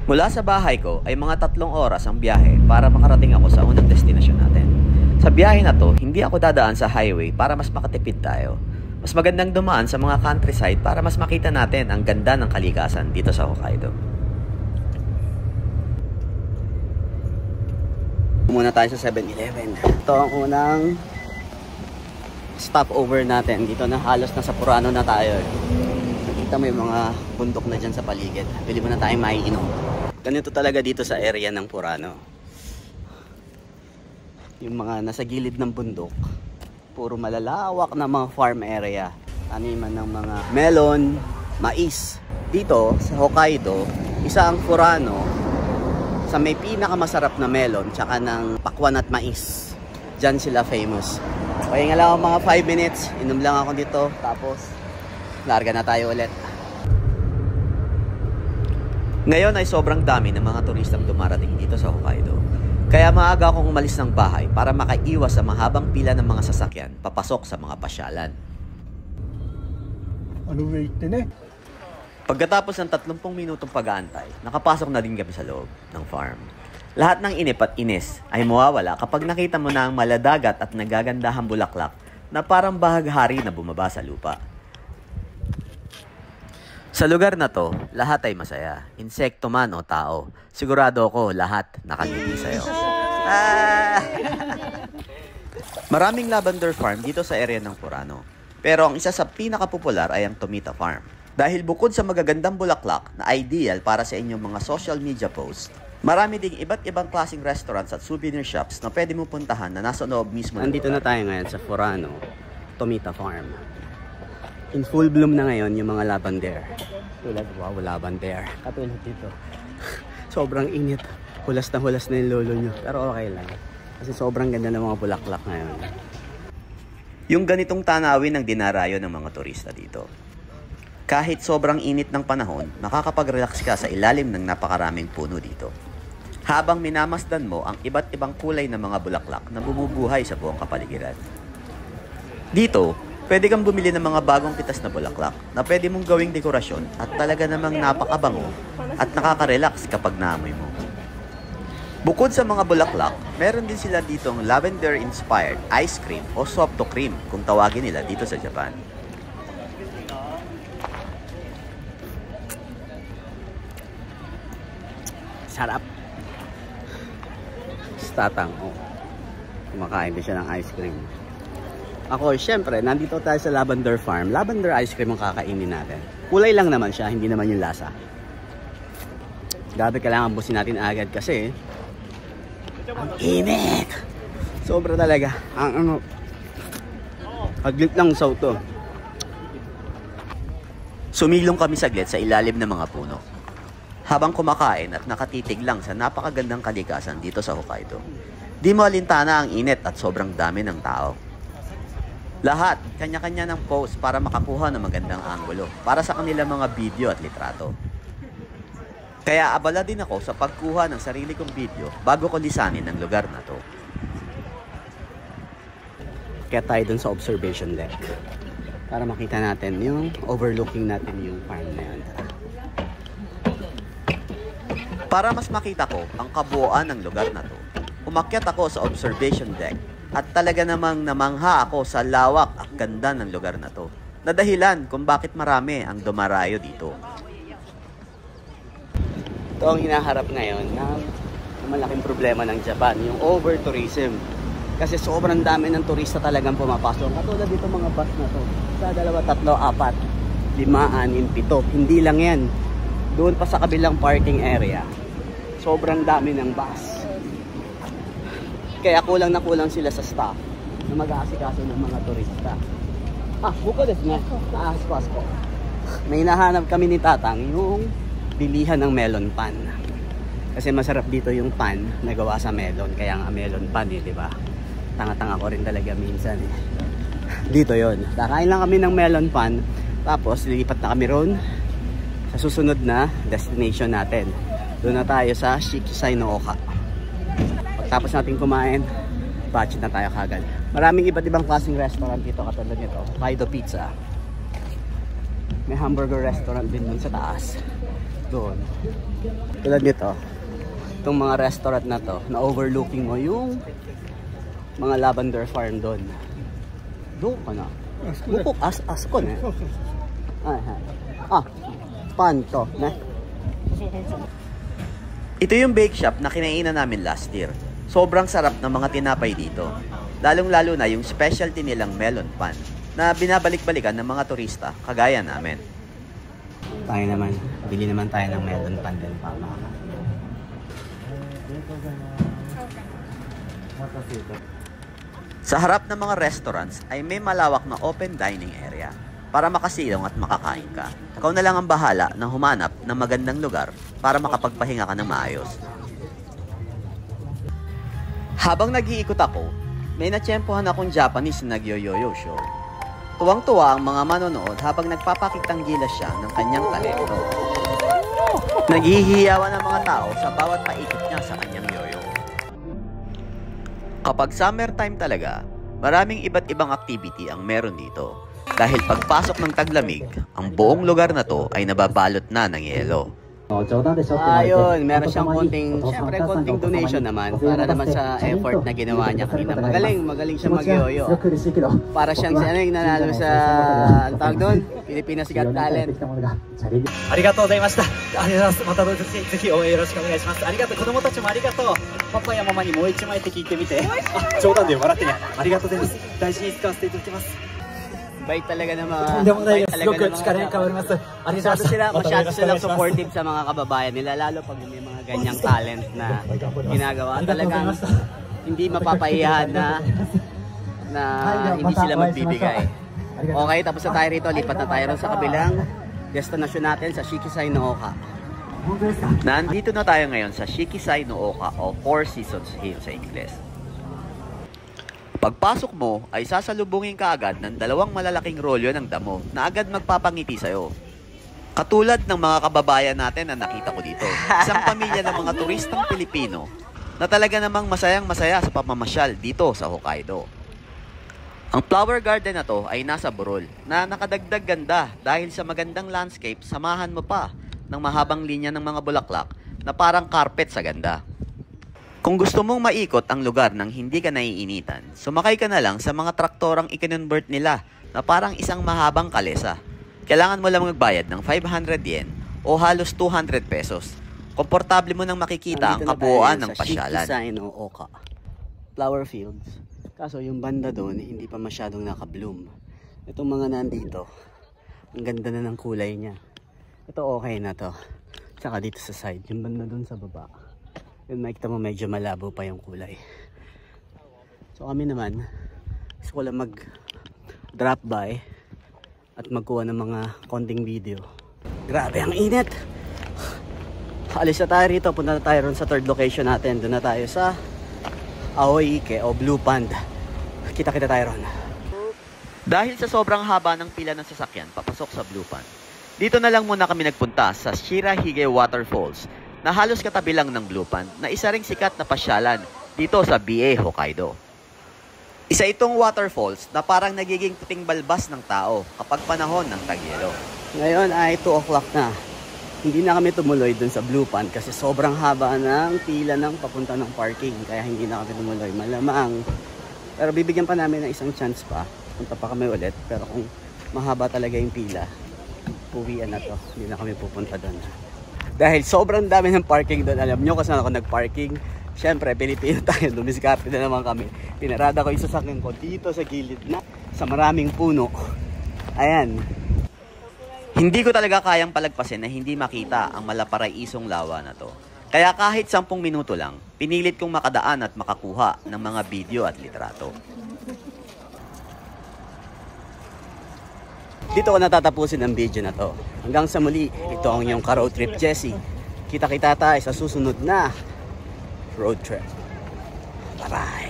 Mula sa bahay ko ay mga 3 oras ang biyahe para makarating ako sa unang destinasyon natin. Sa biyahe na to, hindi ako dadaan sa highway para mas makatipid tayo. Mas magandang dumaan sa mga countryside para mas makita natin ang ganda ng kalikasan dito sa Hokkaido. Muna tayo sa 7-Eleven. Ito ang unang stopover natin. Dito na halos nasa Furano na tayo. Nakita mo yung mga bundok na dyan sa paligid. Bili mo na tayong maiinom. Ganito talaga dito sa area ng Furano. Yung mga nasa gilid ng bundok, puro malalawak na mga farm area. Taniman ng mga melon, mais. Dito sa Hokkaido, isa ang Furano sa may pinakamasarap na melon tsaka ng pakwan at mais. Diyan sila famous. Pahinga lang ako mga 5 minutes. Inom lang ako dito. Tapos larga na tayo ulit. Ngayon ay sobrang dami ng mga turistang dumarating dito sa Hokkaido. Kaya maaga akong umalis ng bahay para makaiwas sa mahabang pila ng mga sasakyan papasok sa mga pasyalan. Ano wait din eh? Pagkatapos ng 30 minutong pag-aantay, nakapasok na din kami sa loob ng farm. Lahat ng inip at inis ay mawawala kapag nakita mo na ang maladagat at nagagandahang bulaklak na parang bahaghari na bumaba sa lupa. Sa lugar na to, lahat ay masaya. Insekto man o tao. Sigurado ako lahat nakangiti sa'yo. Maraming lavender farm dito sa area ng Furano. Pero ang isa sa pinakapopular ay ang Tomita Farm. Dahil bukod sa magagandang bulaklak na ideal para sa inyong mga social media post, marami ding iba't ibang klaseng restaurants at souvenir shops na pwede mo puntahan na nasa loob mismo. Nandito na tayo ngayon sa Furano, Tomita Farm. In full bloom na ngayon yung mga lavender. Tulad, wow, lavender. Katulad dito. Sobrang init. Hulas na yung lolo nyo. Pero okay lang. Kasi sobrang ganda ng mga bulaklak ngayon. Yung ganitong tanawin ang dinarayo ng mga turista dito. Kahit sobrang init ng panahon, makakapag-relax ka sa ilalim ng napakaraming puno dito. Habang minamasdan mo ang iba't ibang kulay ng mga bulaklak na bumubuhay sa buong kapaligiran. Dito, pwede kang bumili ng mga bagong pitas na bulaklak na pwede mong gawing dekorasyon at talaga namang napakabango at nakaka-relax kapag naamoy mo. Bukod sa mga bulaklak, meron din sila ditong lavender-inspired ice cream o softo cream kung tawagin nila dito sa Japan. Sarap! Tatang, oh. Kumakain din siya ng ice cream. Ako, syempre, nandito tayo sa Lavender Farm. Lavender ice cream ang kakainin natin. Kulay lang naman siya, hindi naman yung lasa. Grabe, kailangan busin natin agad kasi ang init! Sobra talaga. Ang ano, aglit lang sa to. Sumilong kami saglit sa ilalim ng mga puno. Habang kumakain at nakatitig lang sa napakagandang kalikasan dito sa Hokkaido. Di mo alintana ang init at sobrang dami ng tao. Lahat, kanya-kanya ng pose para makakuha ng magandang anggulo para sa kanilang mga video at litrato. Kaya abala din ako sa pagkuha ng sarili kong video bago ko lisanin ang lugar na to. Kaya tayo dun sa observation deck para makita natin yung overlooking natin yung farm na yun. Para mas makita ko ang kabuuan ng lugar na to, umakyat ako sa observation deck at talaga namang namangha ako sa lawak at ganda ng lugar na to, na dahilan kung bakit marami ang dumarayo dito. Ito ang hinaharap ngayon ng malaking problema ng Japan, yung over-tourism. Kasi sobrang dami ng turista talagang pumapasok. Katulad dito mga bus na to. Sa 2, 3, 4, 5, 6, 7. Hindi lang yan. Doon pa sa kabilang parking area. Sobrang dami ng bus. Kaya kulang na kulang sila sa staff na mag-aasikaso ng mga turista. Buko desu ne. Pasko. May nahanap kami ni Tatang yung bilihan ng melon pan. Kasi masarap dito yung pan na gawa sa melon. Kaya nga melon pan di ba? Tanga-tanga ko rin talaga minsan eh. Dito yon. Kakain lang kami ng melon pan. Tapos lilipat na kami ron sa susunod na destination natin. Doon na tayo sa Shikisai no Oka. Pagtapos natin kumain, budget na tayo kagad. Maraming iba't ibang klaseng restaurant dito katulad nito. Hokkaido Pizza. May hamburger restaurant din dun sa taas. doon. Tulad nito. Itong mga restaurant na to, na overlooking mo yung mga lavender farm doon. Doon ka na. Bukok asko na. Panto na. Ito yung bake shop na kinainan namin last year. Sobrang sarap ng mga tinapay dito. Lalong-lalo na yung specialty nilang melon pan na binabalik-balikan ng mga turista kagaya namin. Tayo naman, bili naman tayo ng melon pan din pa mga. Sa harap ng mga restaurants ay may malawak na open dining area para makasilong at makakain ka. Ikaw na lang ang bahala na humanap ng magandang lugar para makapagpahinga ka ng maayos. Habang nag-iikot ako, may natsyempohan akong Japanese na nagyo-yoyo show. Tuwang-tuwa ang mga manonood habang nagpapakitang gilas siya ng kanyang talento. Naghihiyawan ang mga tao sa bawat paikot niya sa kanyang yoyo. Kapag summertime talaga, maraming iba't ibang activity ang meron dito. Dahil pagpasok ng taglamig, ang buong lugar na to ay nababalot na ng yelo. Ayun, meron siyang konting donation naman para naman sa effort na ginawa niya kanina. Magaling siya mag-yoyo. Para siyang yung nanalo sa, ang tawag doon, Pilipinas Got Talent. ありがとうございました。ありがとうございます。またぜひ応援よろしくお願いします。ありがとう。子供たちもありがとう。パパやママにもう一枚って聞いてみて。あ、冗談で笑ってね。ありがとうございます。大事に使わせていただきます。Bait talaga ng mga... とんでもないです。すごく力に変わります。ありがとうございます。 Masyado silang supportive sa mga kababayan nila, lalo pag may mga ganyang talent na ginagawa. Talagang hindi mapapahiyahan na hindi sila magbibigay. Okay, tapos na tayo rito. Lipat na tayo rin sa kabilang destination natin sa Shikisai no Oka. Nandito na tayo ngayon sa Shikisai no Oka o Four Seasons Hill sa Ingles. Pagpasok mo ay sasalubungin ka agad ng dalawang malalaking rolyo ng damo na agad magpapangiti sa'yo. Katulad ng mga kababayan natin na nakita ko dito. Isang pamilya ng mga turistang Pilipino na talaga namang masayang-masaya sa pamamasyal dito sa Hokkaido. Ang flower garden na to ay nasa Bohol na nakadagdag ganda dahil sa magandang landscape, samahan mo pa ng mahabang linya ng mga bulaklak na parang carpet sa ganda. Kung gusto mong maikot ang lugar nang hindi ka naiinitan, sumakay ka na lang sa mga traktorang ikinonvert nila na parang isang mahabang kalesa. Kailangan mo lang magbayad ng 500 yen o halos 200 pesos. Komportable mo nang makikita ang kabuuan ng pasyalan. Shikisai no Oka. Flower fields. Kaso yung banda doon hindi pa masyadong naka-bloom. Itong mga nandito, ang ganda na ng kulay niya. Ito okay na to. Tsaka dito sa side, yung banda doon sa baba. Yun, makikita mo medyo malabo pa yung kulay. So kami naman, gusto ko lang mag drop by at magkuha ng mga konting video. Grabe ang init. Alis na tayo rito, punta na tayo ron sa third location natin. Doon na tayo sa Aoi Ike o Blue Pond. Kita-kita tayo ron. Dahil sa sobrang haba ng pila ng sasakyan papasok sa Blue Pond, dito na lang muna kami nagpunta sa Shirahige Waterfalls na halos katabi lang ng Blue Pond na isa ring sikat na pasyalan dito sa BA Hokkaido. Isa itong waterfalls na parang nagiging puting balbas ng tao kapag panahon ng tag-yelo. Ngayon ay 2 o'clock na. Hindi na kami tumuloy dun sa Blue Pond kasi sobrang haba ng pila ng papunta ng parking. Kaya hindi na kami tumuloy. Malamang. Pero bibigyan pa namin ng isang chance pa. Punta pa kami ulit. Pero kung mahaba talaga yung pila, uwian na to. Hindi na kami pupunta dun. Dahil sobrang dami ng parking doon. Alam nyo kasi ako nag-parking. Siyempre, Pilipino tayo. Dumiskarte na naman kami. Pinarada ko yung sasakyan ko dito sa gilid na sa maraming puno. Ayan. Hindi ko talaga kayang palagpasin na hindi makita ang malaparaisong lawa na to. Kaya kahit 10 minuto lang, pinilit kong makadaan at makakuha ng mga video at litrato. Dito ko natatapusin ang video na to. Hanggang sa muli, ito ang inyong ka-road trip Jesse. Kita-kita tayo sa susunod na road trip. Bye-bye!